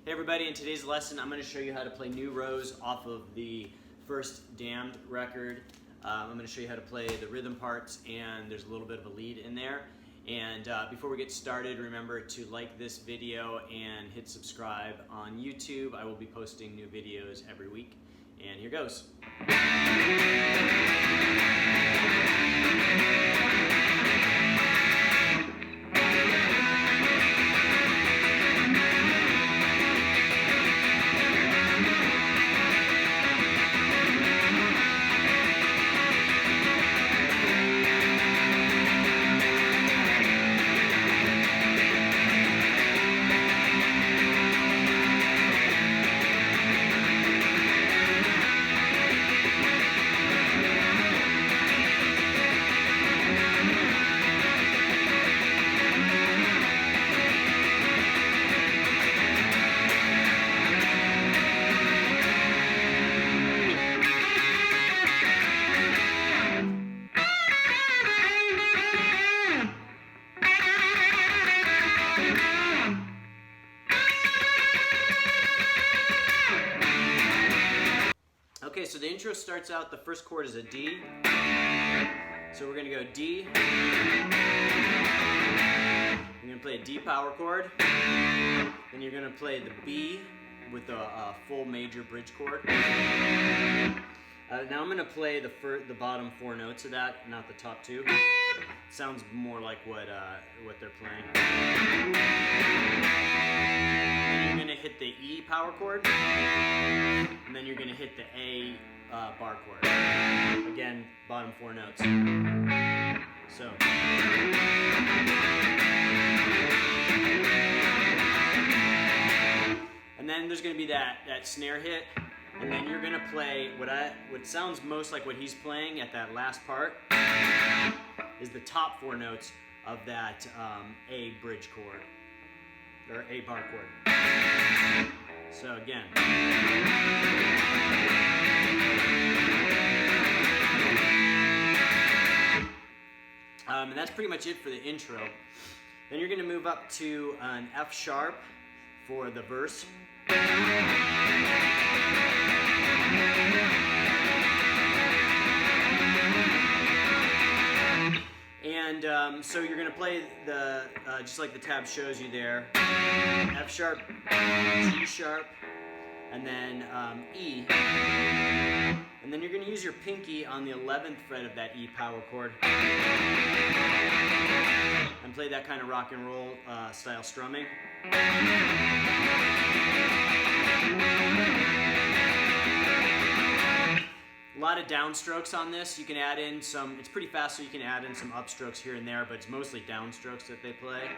Hey everybody, in today's lesson I'm going to show you how to play New Rose off of the first Damned record. I'm going to show you how to play the rhythm parts, and there's a little bit of a lead in there. And before we get started, remember to like this video and hit subscribe on YouTube. I will be posting new videos every week. And here goes. Okay, so the intro starts out, the first chord is a D. So we're going to go D. You're going to play a D power chord. Then you're going to play the B with a full major bridge chord. Now I'm going to play the bottom four notes of that, not the top two. Sounds more like what they're playing. Then you're going to hit the E power chord. And then you're going to hit the A bar chord. Again, bottom four notes. So. And then there's going to be that snare hit. And then you're going to play what sounds most like what he's playing at that last part is the top four notes of that A bridge chord, or A bar chord. So again. And that's pretty much it for the intro. Then you're going to move up to an F sharp for the verse. And so you're going to play the, just like the tab shows you there, F sharp, G sharp, and then E. And then you're going to use your pinky on the 11th fret of that E power chord and play that kind of rock and roll style strumming. A lot of downstrokes on this. You can add in some, it's pretty fast, so you can add in some upstrokes here and there, but it's mostly downstrokes that they play.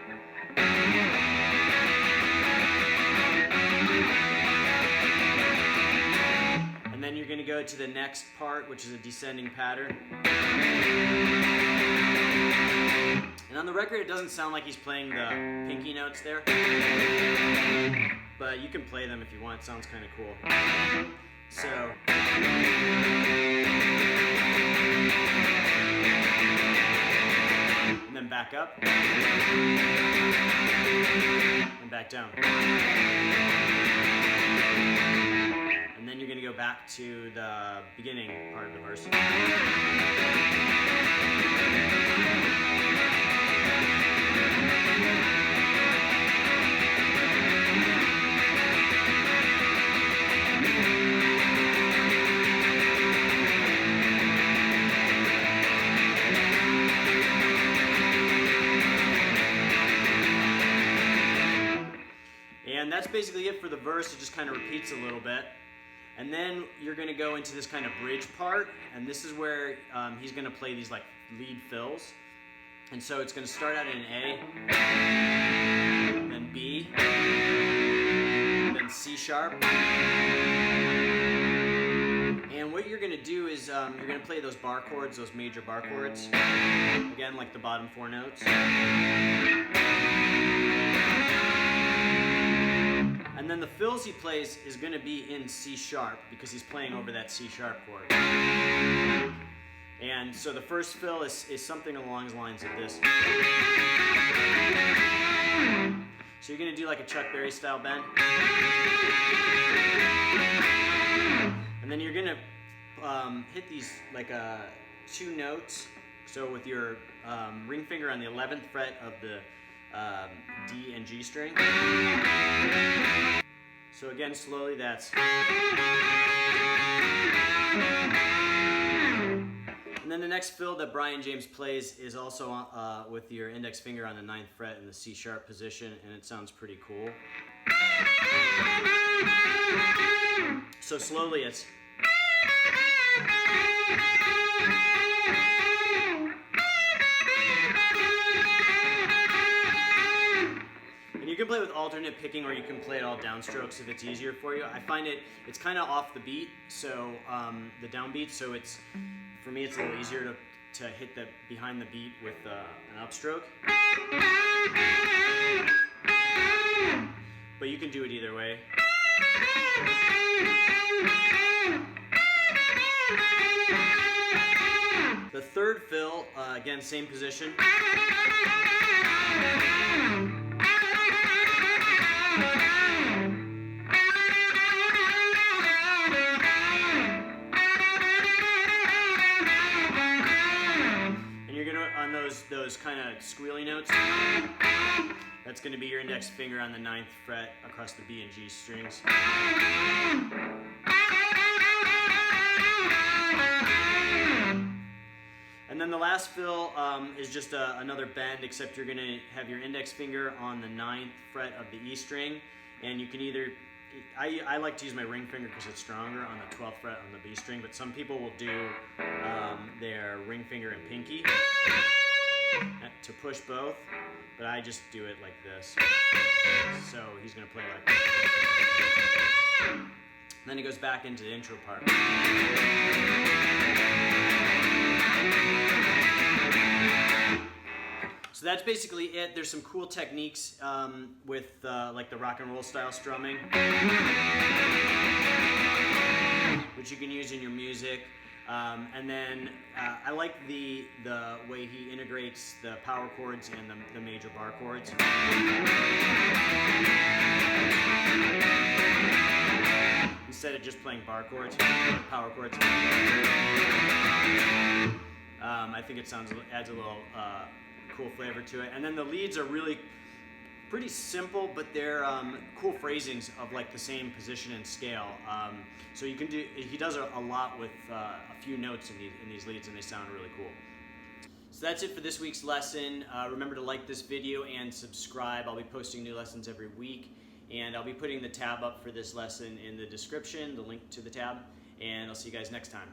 And then you're going to go to the next part, which is a descending pattern. And on the record, it doesn't sound like he's playing the pinky notes there, but you can play them if you want. It sounds kind of cool. So. And then back up. And back down. And then you're going to go back to the beginning part of the verse. And that's basically it for the verse. It just kind of repeats a little bit. And then you're going to go into this kind of bridge part, and this is where he's going to play these like lead fills. And so it's going to start out in A, then B, then C sharp. And what you're going to do is you're going to play those bar chords, those major bar chords, again like the bottom four notes. And then the fills he plays is going to be in C sharp because he's playing over that C sharp chord. And so the first fill is something along the lines of this. So you're going to do like a Chuck Berry style bend. And then you're going to hit these like 2 notes. So with your ring finger on the 11th fret of the D and G string. So again, slowly that's. And then the next fill that Brian James plays is also with your index finger on the 9th fret in the C sharp position, and it sounds pretty cool. So slowly it's. And you can play with alternate picking, or you can play it all downstrokes if it's easier for you. I find it's kind of off the beat, so the downbeat, so it's, for me, it's a little easier to hit the behind the beat with an upstroke. But you can do it either way. The third fill, again, same position. On those kind of squealy notes, that's going to be your index finger on the 9th fret across the B and G strings. And then the last fill is just another bend, except you're going to have your index finger on the 9th fret of the E string, and you can either, I like to use my ring finger because it's stronger on the 12th fret on the B string, but some people will do their ring finger and pinky to push both, but I just do it like this. So he's going to play like this. Then he goes back into the intro part. So that's basically it. There's some cool techniques with like the rock and roll style strumming, which you can use in your music. And then I like the way he integrates the power chords and the major bar chords. Instead of just playing bar chords, power chords. I think it adds a little cool flavor to it. And then the leads are really pretty simple, but they're cool phrasings of like the same position and scale. So you can do. He does a lot with a few notes in these leads, and they sound really cool. So that's it for this week's lesson. Remember to like this video and subscribe. I'll be posting new lessons every week, and I'll be putting the tab up for this lesson in the description, the link to the tab, and I'll see you guys next time.